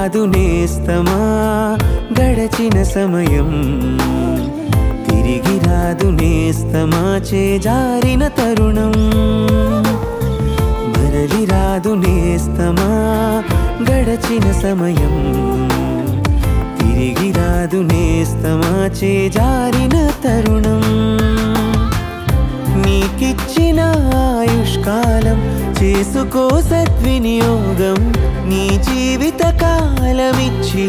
రాదు నేస్తమా గడచిన సమయం, తిరిగి రాదు నేస్తమా చేజారిన తరుణం. మరలి రాదు నేస్తమా గడచిన సమయం, తిరిగి రాదు నేస్తమా చేజారిన తరుణం. నీకిచ్చిన ఆయుష్కాలం చేసుకో సద్వినియోగం, నీ జీవిత కాలమిచ్చి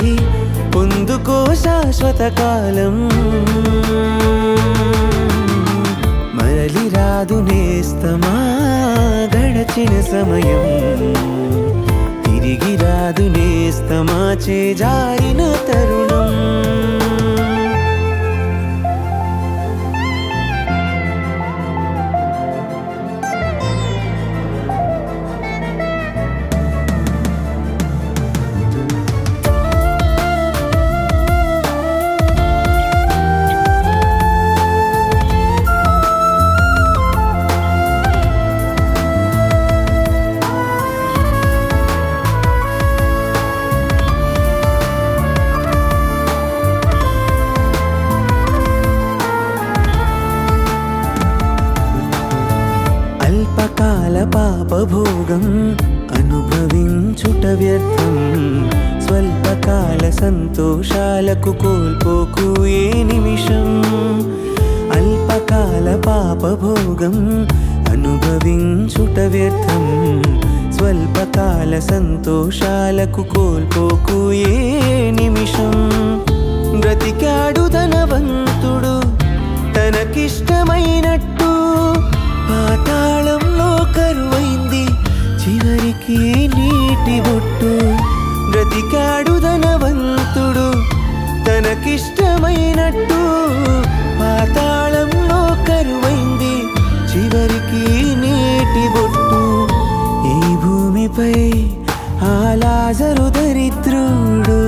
పొందుకో శాశ్వత కాలం. మరలి రాదు నేస్తమా గడచిన సమయం, తిరిగి రాదు నేస్తమా చేజారిన తరుణం. అల్పకాల పాపభోగం అనుభవించుట వ్యర్థం, స్వల్పకాల సంతోషాలకు కోల్పోకు ఏ నిమిషం. అల్పకాల పాపభోగం అనుభవించుట వ్యర్థం, స్వల్పకాల సంతోషాలకు కోల్పోకు ఏ నిమిషం. బ్రతికాడు ధనవంతుడు తనకిష్టమైనట్టు, పాతాళంలో కరువైంది చివరికి నీటి బొట్టు. బ్రతికాడు ధనవంతుడు తనకిష్టమైనట్టు, పాతాళంలో కరువైంది చివరికి నీటి బొట్టు. ఈ భూమిపై ఆ లాజరు దరిద్రుడు,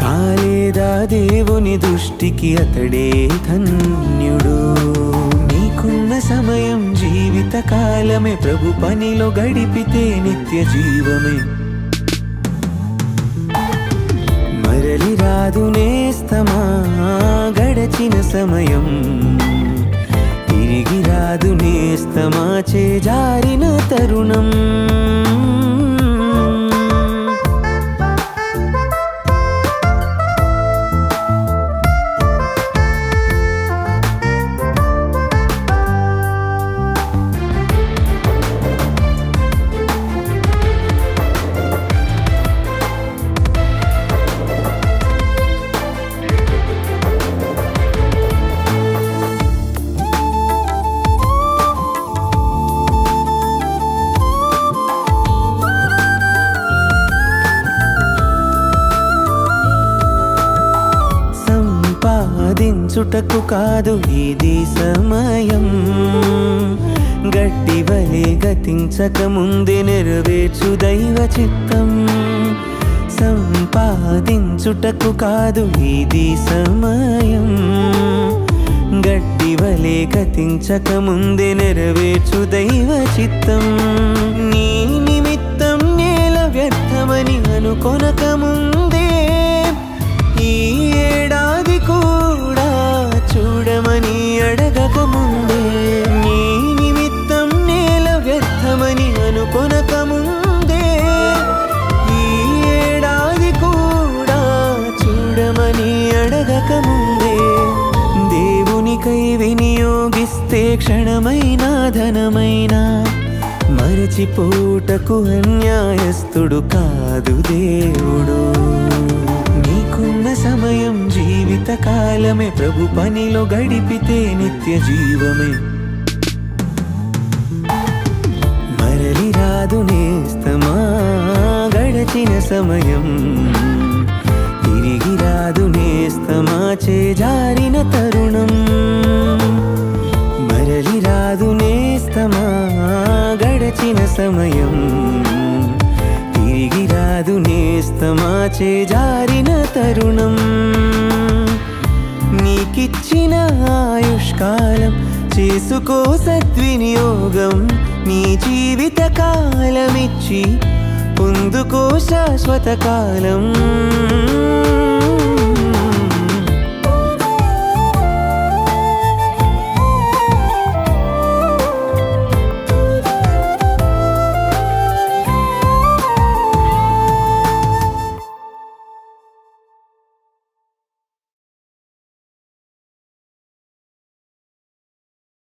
కాలేదా దేవుని దృష్టికి అతడే ధన్యుడు. నీకున్న సమయం జీవిత కాలమే, ప్రభు పనిలో గడిపితే నిత్య జీవమే. మరలి రాదు నేస్తమా గడచిన సమయం, తిరిగి రాదు నేస్తమా చేజారిన తరుణం. సంపాదించుటకు కాదు ఇది సమయం, గట్టి వలె గతించక ముందే నెరవేర్చు దైవ చిత్తం. సంపాదించుటకు కాదు ఇది సమయం, గట్టి వలె గతించక ముందే నెరవేర్చు దైవ చిత్తం. నీ నిమిత్తం నేల వ్యర్థమని అనుకొనక ముందే, ఈ ఏడాది కూడా చూడమని అడగక ముందే, నీ నిమిత్తం నేల వ్యర్థమని అనుకొనక ముందే, ఈ ఏడాది కూడా చూడమని అడగక ముందే. దేవునికై వినియోగిస్తే క్షణమైనా ధనమైనా మరచిపోటకు అన్యాయస్తుడు కాదు దేవుడు. నీకున్న సమయం జీవిత కాలమే, ప్రభు పనిలో గడిపితే నిత్య జీవమే. మరలి రాదు నేస్తమా గడచిన సమయం, తిరిగి రాదు నేస్తమా చేజారిన తరుణం. మరలి రాదు నేస్తమా గడచిన సమయం, తిరిగి రాదు నేస్తమా చేజారిన తరుణం. నీకిచ్చిన ఆయుష్కాలం చేసుకో సద్వినియోగం, నీ జీవిత కాలమిచ్చి పొందుకో శాశ్వత కాలం